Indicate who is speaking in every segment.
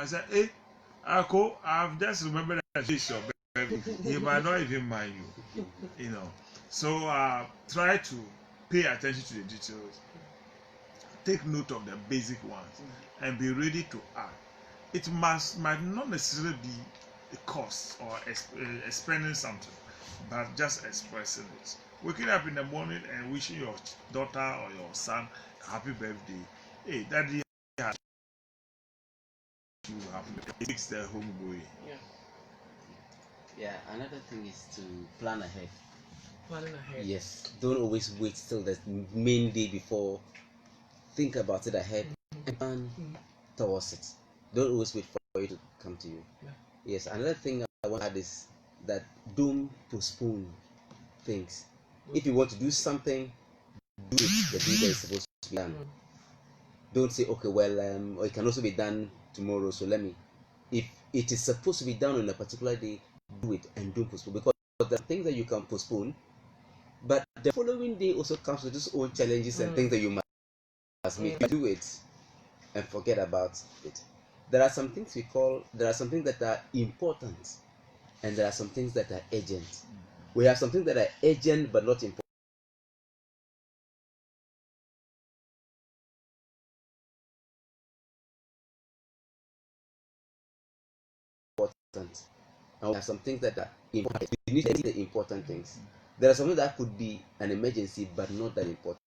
Speaker 1: I said, hey, Ako, I've just remembered that it's your baby. He might not even mind you, you know. So try to pay attention to the details, take note of the basic ones, and be ready to act. It might not necessarily be a cost or expending something, but just expressing it. Waking up in the morning and wishing your daughter or your son happy birthday. Hey, daddy, you have it makes the home going.
Speaker 2: Yeah.
Speaker 3: Yeah, another thing is to plan ahead.
Speaker 2: Planning ahead.
Speaker 3: Yes, don't always wait till the main day before. Think about it ahead and plan towards it. Don't always wait for it to come to you.
Speaker 2: Yeah.
Speaker 3: Yes, another thing I want to add is that don't postpone things. If you want to do something, do it the day that it's supposed to be done. Don't say, okay, well, or it can also be done tomorrow, so let me. If it is supposed to be done on a particular day, do it and don't postpone, because there are things that you can postpone, but the following day also comes with its own challenges and things that you must meet. Do it and forget about it. There are some things that are important, and there are some things that are urgent. We have some things that are urgent but not important. And we have some things that are important. We need to see the important things. There are something that could be an emergency but not that important.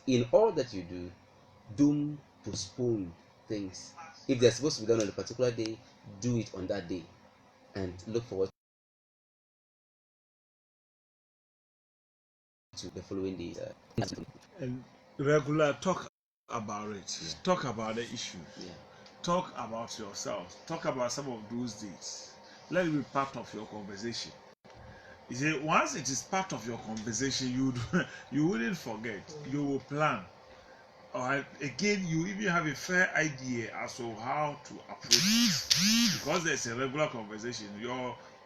Speaker 3: In all that you do, don't postpone things. If they're supposed to be done on a particular day, do it on that day and look forward to the following days.
Speaker 1: And regular talk about it. Yeah. Talk about the issue.
Speaker 3: Yeah.
Speaker 1: Talk about yourself. Talk about some of those days. Let it be part of your conversation. You see, once it is part of your conversation, you wouldn't forget. You will plan. Or again, you even have a fair idea as to how to approach it, because there's a regular conversation.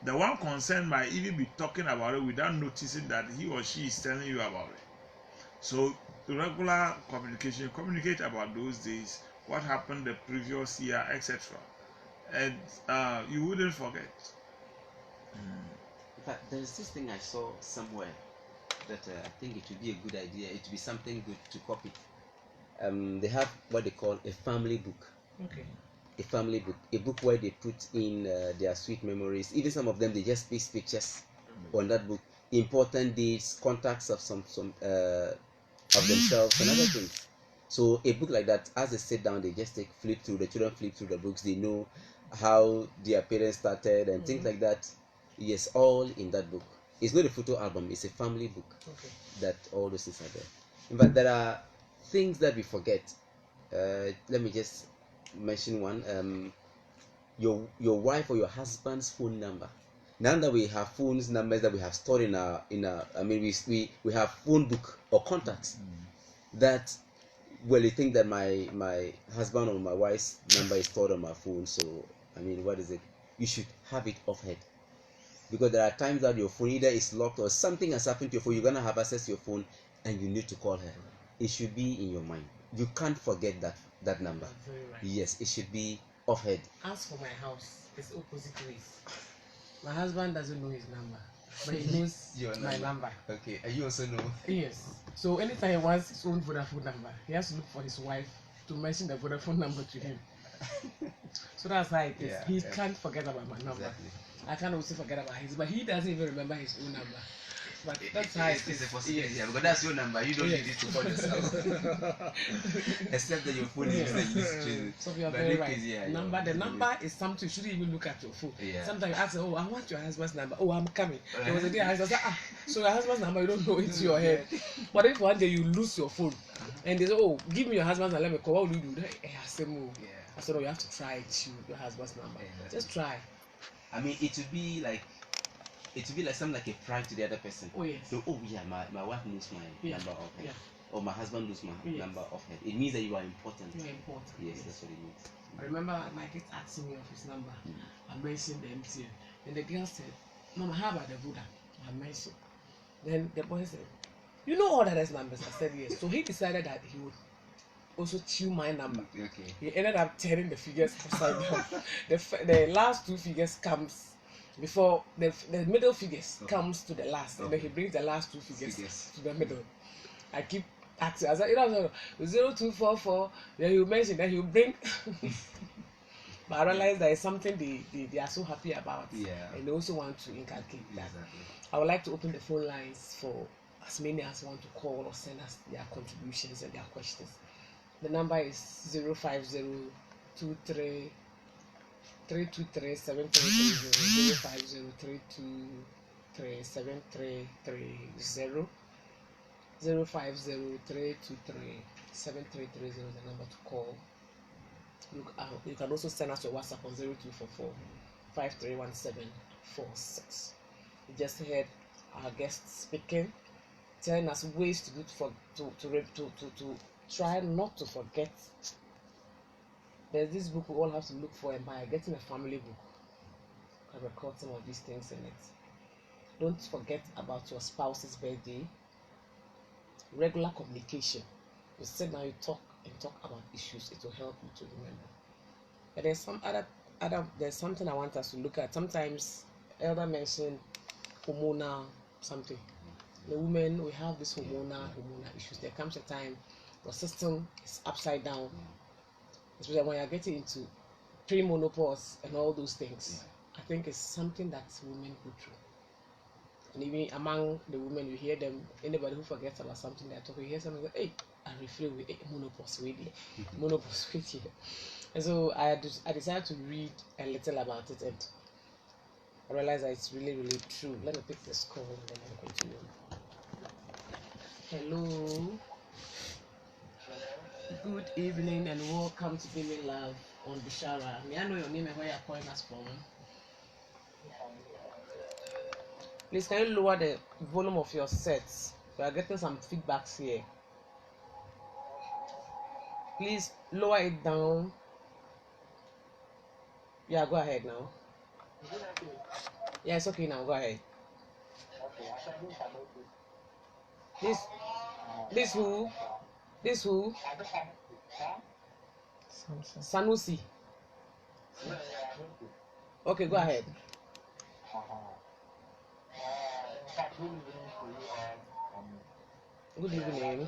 Speaker 1: The one concerned might even be talking about it without noticing that he or she is telling you about it. So the regular communication, communicate about those days, what happened the previous year, etc. And you wouldn't forget.
Speaker 3: In fact, there's this thing I saw somewhere that I think it would be a good idea. It would be something good to copy. They have what they call a family book.
Speaker 2: Okay.
Speaker 3: A family book, a book where they put in their sweet memories. Even some of them, they just paste pictures on that book, important dates, contacts of some of themselves and other things. So a book like that, as they sit down, they just flip through. The children flip through the books. They know how their parents started and things like that. Yes, all in that book. It's not a photo album. It's a family book.
Speaker 2: Okay.
Speaker 3: That all those things are there. But there are things that we forget. Let me just mention one. Your wife or your husband's phone number. Now that we have phones numbers that we have stored in our I mean we have phone book or contacts that, well, you think that my husband or my wife's number is stored on my phone, so I mean, what is it? You should have it off head, because there are times that your phone either is locked or something has happened to your phone. You're gonna have access to your phone and you need to call her. It should be in your mind. You can't forget that number.
Speaker 2: Very right.
Speaker 3: Yes, it should be off head.
Speaker 2: As for my house, it's opposite ways. My husband doesn't know his number, but he knows my number.
Speaker 3: Okay, and you also know.
Speaker 2: Yes. So anytime he wants his own Vodafone number, he has to look for his wife to mention the Vodafone number to him. So that's how it is.
Speaker 3: Yeah,
Speaker 2: He can't forget about my number.
Speaker 3: Exactly.
Speaker 2: I can't also forget about his, but he doesn't even remember his own number. But that's how it is.
Speaker 3: It's a possibility, because that's your number. You don't need it to call yourself. Except that your phone is the use.
Speaker 2: So you are very right. The number is something you shouldn't even look at your phone.
Speaker 3: Yeah.
Speaker 2: Sometimes you ask, oh, I want your husband's number. Oh, I'm coming. There was a day I said, so your husband's number, you don't know it's your head. But if one day you lose your phone and they say, oh, give me your husband's number, let me call, what will you do? I said, oh, you have to try it, your husband's number. Exactly. Just try.
Speaker 3: I mean, it would be like something like a pride to the other person.
Speaker 2: Oh yes.
Speaker 3: So, my wife knows my number of head. Or my husband knows my number of head. It means that you are important.
Speaker 2: You are important.
Speaker 3: Yes, that's what it means.
Speaker 2: I remember my kids asking me of his number. I mentioned the MTN. And the girl said, Mama, how about the Buddha? I mentioned. Then the boy said, you know all the rest numbers? I said yes. So he decided that he would also tune my number.
Speaker 3: Okay.
Speaker 2: He ended up turning the figures upside down. The last two figures comes before the middle figures comes to the last, and then he brings the last two figures to the middle. I keep asking, I said, 0244. Then he will mention, then he will bring. But I realize that it's something they are so happy about, and they also want to inculcate that.
Speaker 3: Exactly.
Speaker 2: I would like to open the phone lines for as many as want to call or send us their contributions and their questions. The number is 05023 323 7330, 050 is the number to call. You can also send us your WhatsApp on 0244 531746. You just heard our guest speaking, telling us ways to do to try not to forget. There's this book we all have to look for and buy, getting a family book. You can record some of these things in it. Don't forget about your spouse's birthday. Regular communication. You sit down, you talk about issues. It will help you to remember. But there's some other there's something I want us to look at. Sometimes Elder mentioned hormonal something. The women, we have this hormonal issues. There comes a time your system is upside down. Especially when you're getting into premenopause and all those things. I think it's something that women go through. And even among the women, you hear them, anybody who forgets about something they're talking, you hear someone say, hey, I refer with menopause with menopause with you. And so I decided to read a little about it, and I realized that it's really, really true. Let me pick this call and then I'll continue. Hello. Good evening and welcome to Giving Love on Bishara. May I know your name and where you're calling us from? Please, can you lower the volume of your sets? We are getting some feedbacks here. Please lower it down. Yeah, go ahead now. Yeah, it's okay now. Go ahead. This who? Sanusi. Okay, go ahead. Good evening.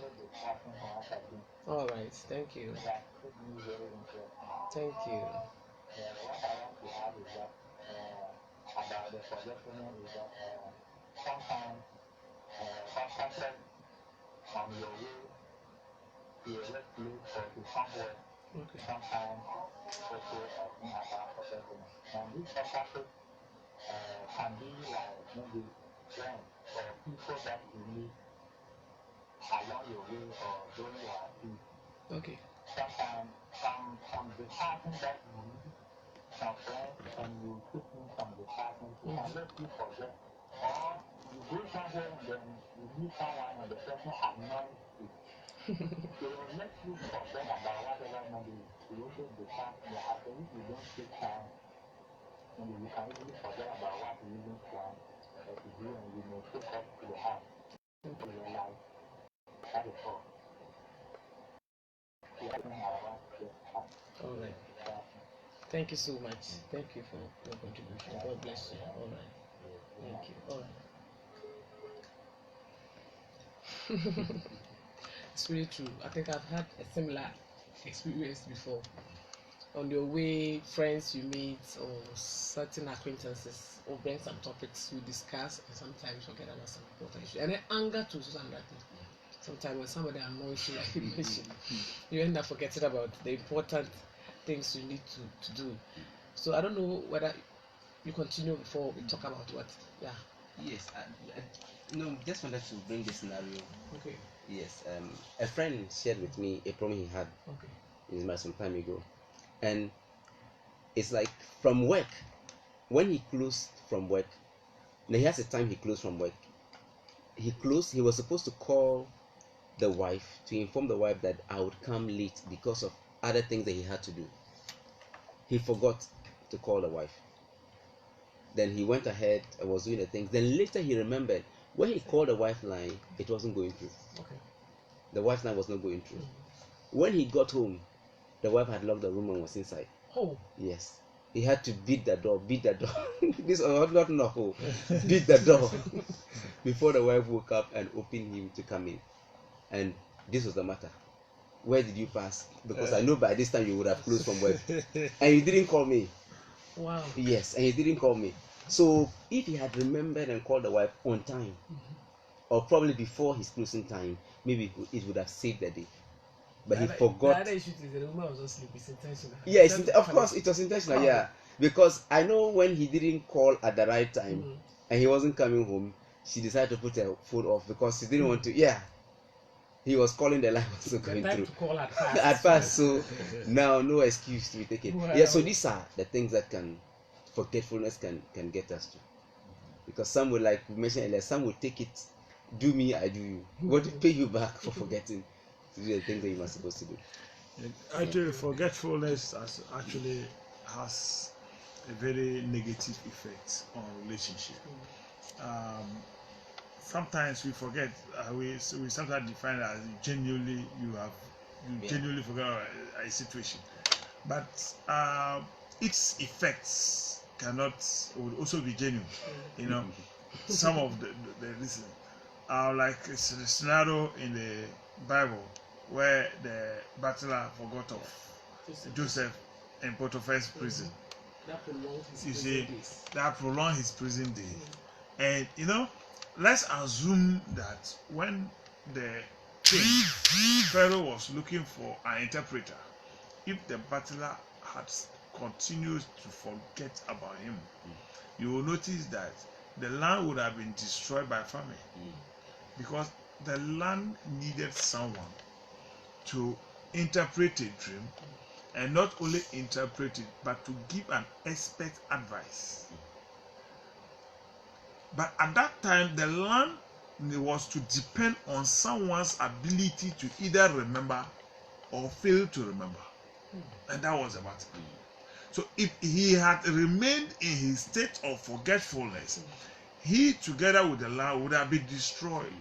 Speaker 2: All right, thank you. Thank you.
Speaker 4: About the forgetfulness is that sometimes on your way to a workplace or to somewhere, sometimes also think about forgetfulness. And this forgetfulness can be like maybe friends or people that you meet along your way or during your activity.
Speaker 2: Okay.
Speaker 4: Sometimes some department that you meet, some friends, and you put in some department to let you forget. Or you go somewhere and then you meet someone and the person annoys you. They will let you forget about whatever maybe you also depart in your house. If you don't take time, maybe you can easily forget about what you even plan to do, and you may take up to the house into your life. That is all.
Speaker 2: All right. Thank you so much. Thank you for your contribution. God bless you. All right. Thank you. All right. It's really true. I think I've had a similar experience before. On your way, friends you meet or certain acquaintances will bring some topics you discuss, and sometimes forget about some important issues. And then anger too is another thing. Sometimes when somebody annoys you, like you mentioned, you end up forgetting about the important things you need to do. So I don't know whether you continue before we talk about what. Yeah.
Speaker 3: Yes. No, just wanted to bring this scenario.
Speaker 2: Okay.
Speaker 3: Yes. A friend shared with me a problem he had in his marriage some time ago, and it's like from work. When he closed from work, now he has a time he closed from work. He was supposed to call the wife to inform the wife that I would come late because of other things that he had to do. He forgot to call the wife. Then he went ahead and was doing the things. Then later he remembered when he called the wife line, it wasn't going through.
Speaker 2: Okay.
Speaker 3: The wife line was not going through. When he got home, the wife had locked the room and was inside.
Speaker 2: Oh,
Speaker 3: Yes. He had to beat the door. This was not enough. Oh, beat the door before the wife woke up and opened him to come in. And this was the matter. Where did you pass? Because I know by this time you would have closed from work. And you didn't call me.
Speaker 2: wow.
Speaker 3: Yes, and he didn't call me. So if he had remembered and called the wife on time, or probably before his closing time, maybe it would have saved the day. But he
Speaker 2: The
Speaker 3: forgot.
Speaker 2: other issue is the woman was not sleeping. It's intentional.
Speaker 3: Yes,
Speaker 2: That's
Speaker 3: of
Speaker 2: the
Speaker 3: course,
Speaker 2: punish-
Speaker 3: it was intentional.
Speaker 2: Oh.
Speaker 3: Yeah, because I know when he didn't call at the right time
Speaker 2: Mhm.
Speaker 3: and he wasn't coming home, she decided to put her phone off because she didn't want to. Yeah, he was calling, the line was not
Speaker 2: The
Speaker 3: going
Speaker 2: time
Speaker 3: through
Speaker 2: to call at first.
Speaker 3: at first. So now no excuse to be taken.
Speaker 2: Wow.
Speaker 3: Yeah, so these are the things that forgetfulness can get us to. Because some would, like we mentioned earlier, some would take it, do me, I do you. What to pay you back for forgetting to do the things that you were supposed to do.
Speaker 1: Actually, forgetfulness has a very negative effect on relationship. Sometimes we forget. We sometimes define it as genuinely
Speaker 3: Yeah.
Speaker 1: genuinely forget a situation, but its effects would also be genuine. You know, some of the listen, like it's a scenario in the Bible where the butler forgot of Joseph in Potiphar's prison.
Speaker 2: That prolonged his
Speaker 1: You
Speaker 2: prison
Speaker 1: see,
Speaker 2: days.
Speaker 1: that prolonged his prison day. And you know, let's assume that when the king, Pharaoh, was looking for an interpreter, if the butler had continued to forget about him, you will notice that the land would have been destroyed by famine, because the land needed someone to interpret a dream, and not only interpret it but to give an expert advice. But at that time the land was to depend on someone's ability to either remember or fail to remember, and that was the matter. So if he had remained in his state of forgetfulness, he together with the land would have been destroyed,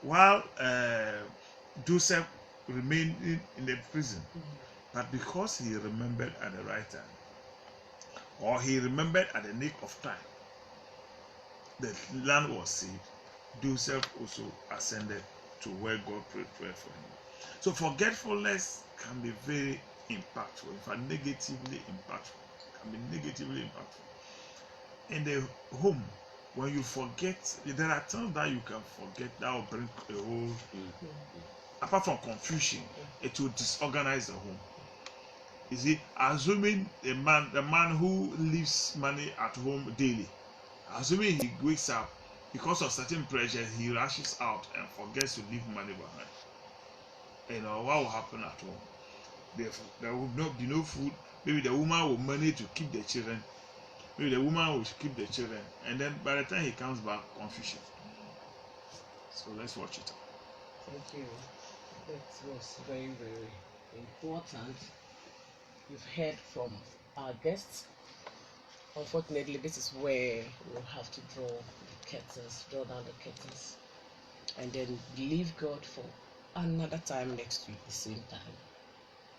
Speaker 1: while Joseph remained in the prison. But because he remembered at the right time, or he remembered at the nick of time, the land was saved. Joseph also ascended to where God prepared for him. So forgetfulness can be very impactful, in fact negatively impactful. Can be negatively impactful. In the home, when you forget, there are times that you can forget that will bring a whole, apart from confusion, it will disorganize the home. You see, assuming the man who leaves money at home daily, assuming he wakes up because of certain pressure, he rushes out and forgets to leave money behind. You know what will happen at home? There will not be no food. Maybe the woman will manage to keep the children. Maybe the woman will keep the children, and then by the time he comes back, confusion. So let's watch it.
Speaker 2: Thank you. That was very, very important. You've heard from our guests. Unfortunately, this is where we'll have to draw down the curtains, and then leave God for another time next week, the same time.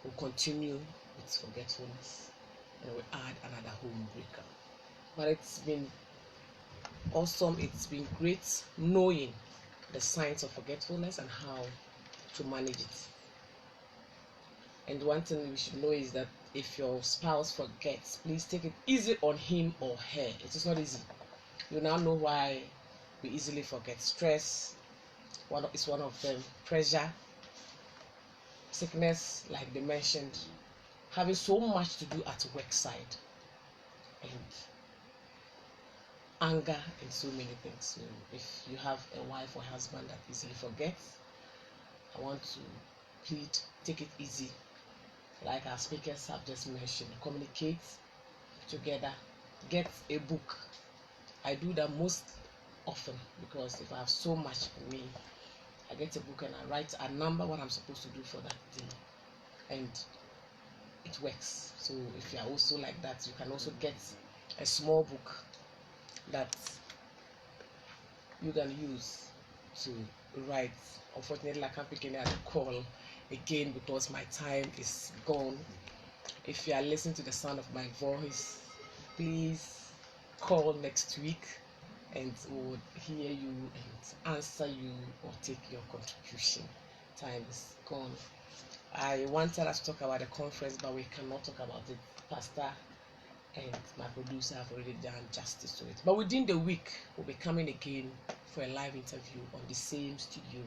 Speaker 2: We'll continue with forgetfulness, and we'll add another home breaker. But it's been awesome. It's been great knowing the signs of forgetfulness and how to manage it. And one thing we should know is that if your spouse forgets, please take it easy on him or her. It is not easy. You now know why we easily forget. Stress is one of them. Pressure, sickness, like they mentioned, having so much to do at work side, and anger and so many things. So if you have a wife or husband that easily forgets, I want to plead, take it easy. Like our speakers have just mentioned, communicate together, get a book. I do that most often because if I have so much in me, I get a book and I write a number what I'm supposed to do for that day, and it works. So if you are also like that, you can also get a small book that you can use to write. Unfortunately, I can't pick any other call again because my time is gone. If you are listening to the sound of my voice, please call next week and we'll hear you and answer you or take your contribution. Time is gone. I wanted us to talk about the conference, but we cannot talk about it. Pastor and my producer have already done justice to it. But within the week, we'll be coming again for a live interview on the same studio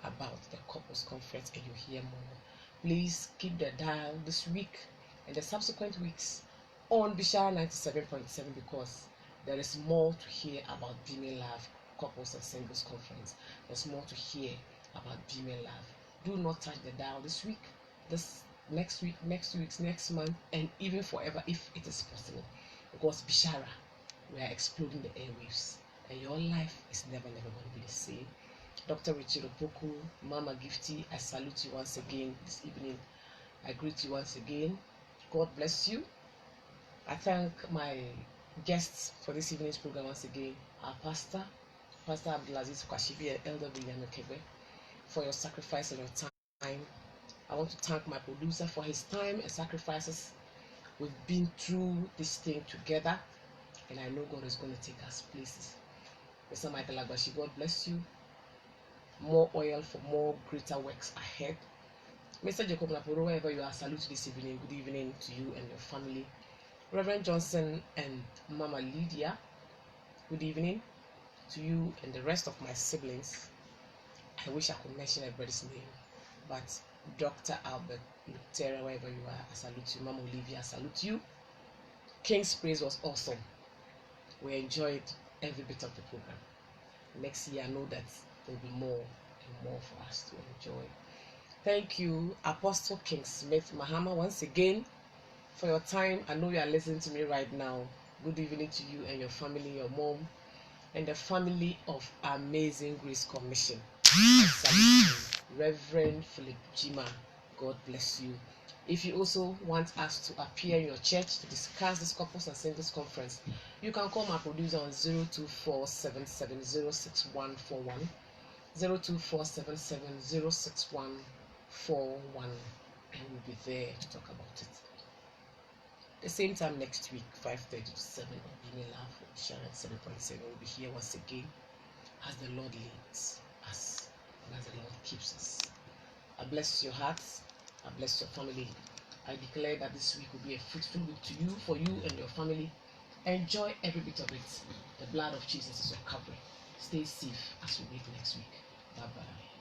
Speaker 2: about the couples conference, and you'll hear more. Please keep the dial this week and the subsequent weeks on Bishara 97.7 because there is more to hear about Beaming Love Couples and Singles Conference. There's more to hear about Beaming Love. Do not touch the dial this week, this next week, next week, next month, and even forever if it is possible. Because Bishara, we are exploding the airwaves, and your life is never going to be the same. Dr. Richard Opoku, Mama Gifty, I salute you once again this evening. I greet you once again. God bless you. I thank my guests for this evening's program once again. Our pastor, Pastor Abdulaziz Kwashibi and Elder William Okebe, for your sacrifice and your time. I want to thank my producer for his time and sacrifices. We've been through this thing together, and I know God is going to take us places. Mr. Michael Agbashi, God bless you. More oil for more greater works ahead. Mr. Jacob Naporo, wherever you are, salute this evening. Good evening to you and your family. Reverend Johnson and Mama Lydia, good evening to you and the rest of my siblings. I wish I could mention everybody's name, but Dr. Albert Lutera, wherever you are, I salute you. Mama Olivia, I salute you. King's Praise was awesome. We enjoyed every bit of the program. Next year, I know that there will be more and more for us to enjoy. Thank you, Apostle King Smith Mahama, once again for your time. I know you are listening to me right now. Good evening to you and your family, your mom, and the family of Amazing Grace Commission. I salute you. Reverend Philip Jima, God bless you. If you also want us to appear in your church to discuss this couples and singles conference, you can call my producer on 02477061141, 02477061141, and we'll be there to talk about it. The same time next week, 5:30 to 7 on Beaming Love with Sharon 7.7. We'll be here once again as the Lord leads us and as the Lord keeps us. I bless your hearts. I bless your family. I declare that this week will be a fruitful week to you, for you and your family. Enjoy every bit of it. The blood of Jesus is your covering. Stay safe as we meet next week. Bye-bye.